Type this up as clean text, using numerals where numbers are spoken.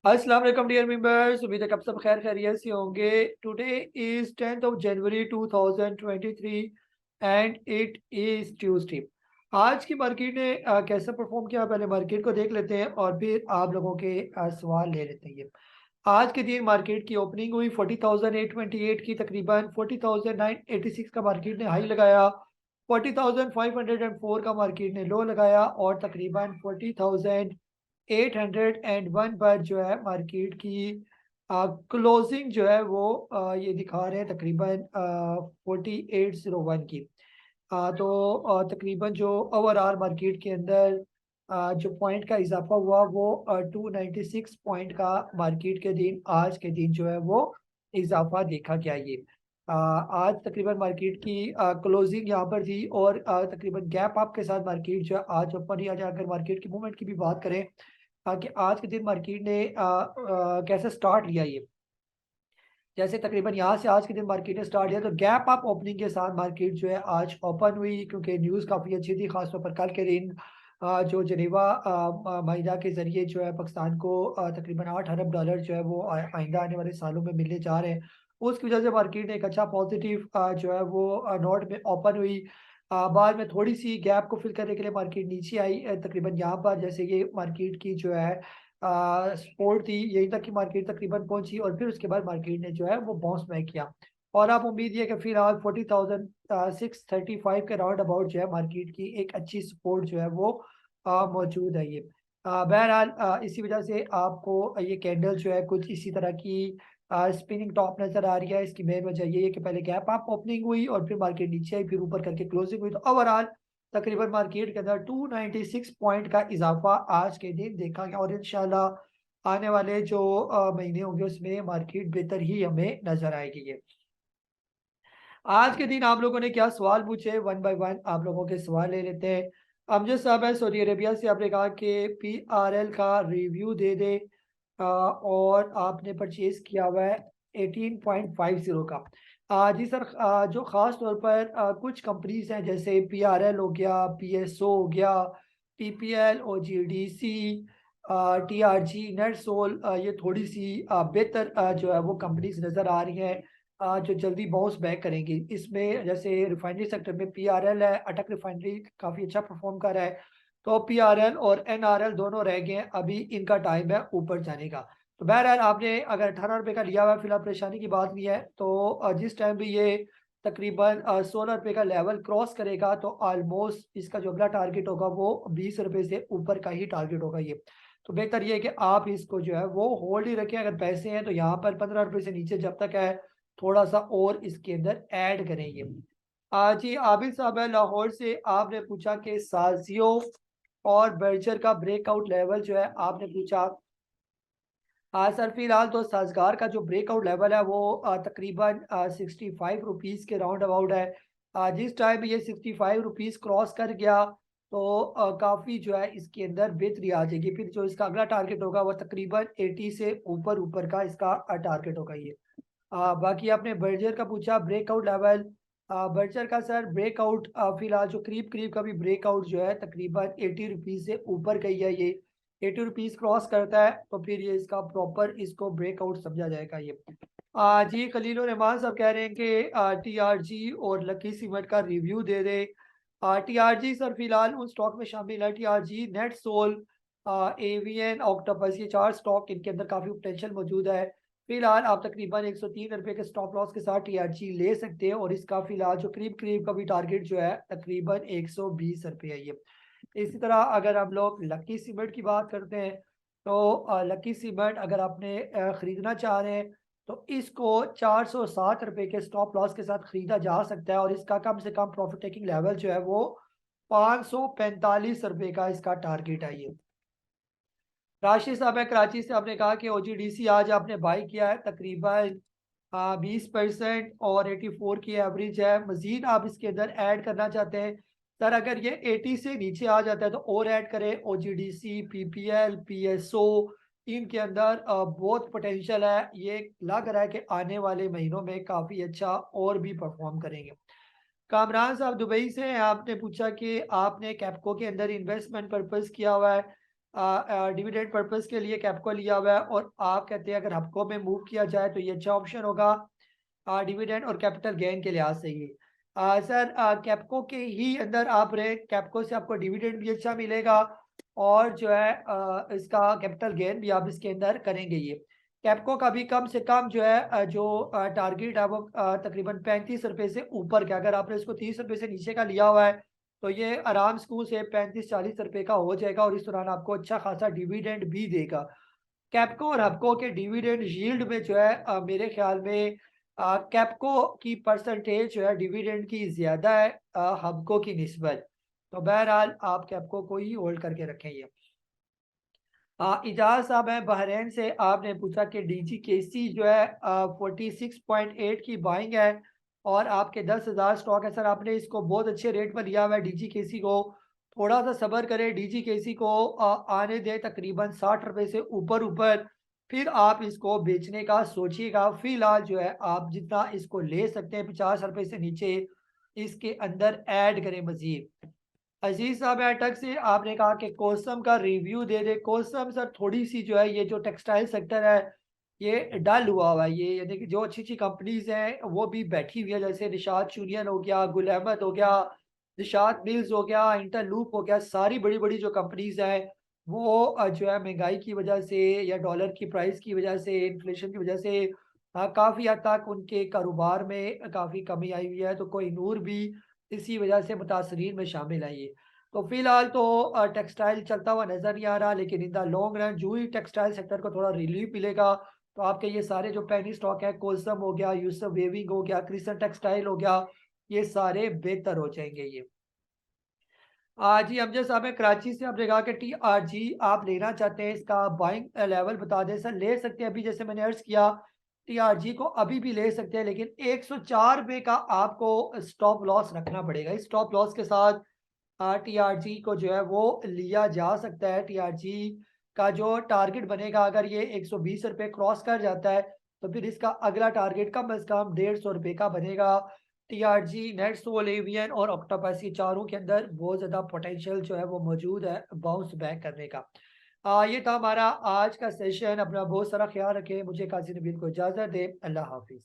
अस्सलाम वालेकुम dear members, उम्मीद है कि आप सब खैर खैरियत से होंगे। Today is 10th of January 2023 and it is Tuesday. आज की मार्केट ने कैसा परफॉर्म किया, पहले मार्केट को देख लेते हैं और फिर आप लोगों के सवाल ले लेते हैं। आज के दिन मार्केट की ओपनिंग हुई 40,828 की, तकरीबन 40,986 का मार्केट ने हाई लगाया, 40,504 का मार्केट ने लो लगाया और तकरीबन 40,801 पर जो है मार्केट की क्लोजिंग जो है वो ये दिखा रहे हैं तकरीबन 4801 की। तकरीबन जो ओवरऑल मार्केट के अंदर जो पॉइंट का इजाफा हुआ वो 296 पॉइंट का मार्केट के दिन आज के दिन जो है वो इजाफा देखा गया। ये आज तकरीबन मार्केट की क्लोजिंग यहाँ पर थी और तकरीबन गैप अप के साथ मार्केट जो है आज ओपन ही। आज अगर मार्केट की मूवमेंट की भी बात करें कि आज के दिन मार्केट ने कैसे स्टार्ट लिया, ये जैसे तकरीबन यहाँ से आज के दिन मार्केट ने स्टार्ट किया तो गैप अप ओपनिंग के साथ मार्केट जो है आज ओपन हुई, क्योंकि न्यूज़ काफ़ी अच्छी थी, खासतौर पर कल के दिन जो जनेवा माहिदा के जरिए जो है पाकिस्तान को तकरीबन $8 अरब जो है वो आइंदा आने वाले सालों में मिलने जा रहे हैं। उसकी वजह से मार्केट ने एक अच्छा पॉजिटिव जो है वो नोट में ओपन हुई। बाद में थोड़ी सी गैप को फिल करने के लिए मार्केट नीचे आई, तकरीबन यहाँ पर जैसे ये मार्केट की जो है सपोर्ट थी, यहीं तक की मार्केट तकरीबन पहुंची और फिर उसके बाद मार्केट ने जो है वो बाउंस बैक किया। और आप उम्मीद है कि फिलहाल 40,635 के राउंड अबाउट जो है मार्केट की एक अच्छी सपोर्ट जो है वो मौजूद है। ये बहरहाल इसी वजह से आपको ये कैंडल जो है कुछ इसी तरह की स्पिनिंग टॉप नजर आ रही है। इसकी मेन वजह ये है कि पहले गैप अप ओपनिंग हुई और फिर मार्केट नीचे आई, फिर ऊपर करके क्लोजिंग हुई। तो ओवरऑल तकरीबन मार्केट के अंदर 296 पॉइंट का इजाफा आज के दिन देखा गया और इंशाल्लाह आने वाले जो महीने होंगे उसमें मार्केट बेहतर ही हमें नजर आएगी। ये आज के दिन आप लोगों ने क्या सवाल पूछे, वन बाय वन आप लोगों के सवाल ले लेते हैं। अमजद साहब है सऊदी अरेबिया से, आपने कहा कि PRL का रिव्यू दे दे और आपने परचेज किया हुआ है 18.50 का। जी सर, जो ख़ास तौर पर कुछ कंपनीज हैं जैसे PRL हो गया, PSO हो गया, TPL, OGDC, TRG, नेटसोल, ये थोड़ी सी बेहतर जो है वो कंपनीज नज़र आ रही हैं जो जल्दी बाउंस बैक करेंगी। इसमें जैसे रिफाइनरी सेक्टर में PRL है, अटक रिफाइनरी काफ़ी अच्छा परफॉर्म कर रहा है। तो PRL और NRL दोनों रह गए हैं, अभी इनका टाइम है ऊपर जाने का। तो बहरहाल आपने अगर ₹18 का लिया हुआ है, फिलहाल परेशानी की बात नहीं है। तो जिस टाइम भी ये तकरीबन ₹16 का लेवल क्रॉस करेगा तो ऑलमोस्ट इसका जो अगला टारगेट होगा वो ₹20 से ऊपर का ही टारगेट होगा। ये तो बेहतर ये है कि आप इसको जो है वो होल्ड ही रखें। अगर पैसे हैं तो यहाँ पर ₹15 से नीचे जब तक है थोड़ा सा और इसके अंदर ऐड करेंगे। जी आबिद साहब है लाहौर से, आपने पूछा कि साजियो और बर्जर का ब्रेकआउट लेवल जो है आपने पूछा। सर फिलहाल तो साजगार का जो ब्रेकआउट लेवल है वो तकरीबन ₹65 के राउंड अबाउट है। जिस टाइम ये ₹65 क्रॉस कर गया तो काफ़ी जो है इसके अंदर बेहतरी आ जाएगी। फिर जो इसका अगला टारगेट होगा वो तकरीबन 80 से ऊपर ऊपर का इसका टारगेट होगा। ये बाकी आपने बर्जर का पूछा ब्रेकआउट लेवल। बर्जर का सर ब्रेकआउट फिलहाल जो करीब करीब का भी ब्रेकआउट जो है तकरीबन ₹80 से ऊपर का ही है। ये ₹80 क्रॉस करता है तो फिर ये इसका प्रॉपर इसको ब्रेकआउट समझा जाएगा। ये जी खलील रहमान साहब कह रहे हैं कि TRG और लकी सीमेंट का रिव्यू दे दे। TRG सर फिलहाल उन स्टॉक में शामिल है, TRG, नेटसोल, AVN, ऑक्टोपस, ये 4 स्टॉक इनके अंदर काफ़ी पोटेंशियल मौजूद है। फिलहाल आप तकरीबन ₹103 के स्टॉप लॉस के साथ TRG ले सकते हैं और इसका फिलहाल जो करीब करीब का भी टारगेट जो है तकरीबन ₹120 है। ये इसी तरह अगर हम लोग लकी सीमेंट की बात करते हैं तो लकी सीमेंट अगर आपने ख़रीदना चाह रहे हैं तो इसको ₹407 के स्टॉप लॉस के साथ ख़रीदा जा सकता है और इसका कम से कम प्रॉफिट टेकिंग लेवल जो है वो ₹545 का इसका टारगेट है। ये राशि साहब है कराची से, आपने कहा कि OGDC आज आपने बाई किया है तकरीबन 20% और 84 की एवरेज है। मजीद आप इसके अंदर ऐड करना चाहते हैं सर, अगर ये 80 से नीचे आ जाता है तो और ऐड करें। OGDC, PPL, PSO, इनके अंदर बहुत पोटेंशियल है। ये लग रहा है कि आने वाले महीनों में काफ़ी अच्छा और भी परफॉर्म करेंगे। कामरान साहब दुबई से हैं, आपने पूछा कि आपने कैप्को के अंदर इन्वेस्टमेंट पर्पस किया हुआ है। डिविडेंड पर्पस के लिए कैप्को लिया हुआ है और आप कहते हैं अगर हपको में मूव किया जाए तो ये अच्छा ऑप्शन होगा डिविडेंड और कैपिटल गेन के लिहाज से ये सर कैप्को के ही अंदर आप रहे कैप्को से आपको डिविडेंड भी अच्छा मिलेगा और जो है इसका कैपिटल गेन भी आप इसके अंदर करेंगे ये कैप्को का भी कम से कम जो है जो टारगेट है वो तकरीबन 35 रुपए से ऊपर का अगर आपने इसको 30 रुपए से नीचे का लिया हुआ है तो ये आराम स्कूल से 35-40 रुपए का हो जाएगा और इस दौरान आपको अच्छा खासा डिविडेंड भी देगा कैप्को और हपको के डिविडेंड यील्ड में जो है मेरे ख्याल में कैप्को की परसेंटेज जो है डिविडेंड की ज्यादा है हपको की निस्बत तो बहरहाल आप कैप्को को ही होल्ड करके रखें ये इजाज साहब है बहरेन से आपने पूछा कि डीजीकेसी जो है 46.8 की बाइंग है और आपके 10,000 स्टॉक है सर आपने इसको बहुत अच्छे रेट पर लिया हुआ है डीजीकेसी को थोड़ा सा सब्र करें डीजीकेसी को आने दें तकरीबन 60 रुपए से ऊपर ऊपर फिर आप इसको बेचने का सोचिएगा फिलहाल जो है आप जितना इसको ले सकते हैं 50 रुपए से नीचे इसके अंदर ऐड करें मजीद अजीज साहब अटक से आपने कहा कि कोसम का रिव्यू दे दे कोसम सर थोड़ी सी जो है ये जो टेक्सटाइल सेक्टर है ये डल हुआ है ये यानी कि जो अच्छी अच्छी कंपनीज हैं वो भी बैठी हुई है जैसे निशात यूनियन हो गया गुल अहमद हो गया निशात मिल्स हो गया इंटरलूप हो गया सारी बड़ी बड़ी जो कंपनीज हैं वो जो है महंगाई की वजह से या डॉलर की प्राइस की वजह से इन्फ्लेशन की वजह से काफ़ी हद तक उनके कारोबार में काफ़ी कमी आई हुई है तो कोई नूर भी इसी वजह से मुतासरीन में शामिल है ये तो फिलहाल तो टेक्सटाइल चलता हुआ नजर नहीं आ रहा लेकिन इन द लॉन्ग रन जो ही टेक्सटाइल सेक्टर को थोड़ा रिलीफ मिलेगा तो आपके ये सारे जो पेनी स्टॉक है कोलसम हो गया यूसफ वेविंग हो गया क्रिसन टेक्सटाइल हो गया ये सारे बेहतर हो जाएंगे ये जी अमजद साहब है कराची से आपने कहा कि TRG आप लेना चाहते हैं इसका बाइंग लेवल बता दें सर ले सकते हैं अभी जैसे मैंने अर्ज किया TRG को अभी भी ले सकते हैं लेकिन 104 रुपए का आपको स्टॉप लॉस रखना पड़ेगा इस स्टॉप लॉस के साथ TRG को जो है वो लिया जा सकता है TRG का जो टारगेट बनेगा अगर ये 120 रुपए क्रॉस कर जाता है तो फिर इसका अगला टारगेट कम अज कम 150 रुपए का बनेगा TRG नेटसोल एवियन और ऑक्टोपस ये चारों के अंदर बहुत ज्यादा पोटेंशियल जो है वो मौजूद है बाउंस बैक करने का ये था हमारा आज का सेशन अपना बहुत सारा ख्याल रखें मुझे काजी नबील को इजाजत दे अल्लाह हाफिज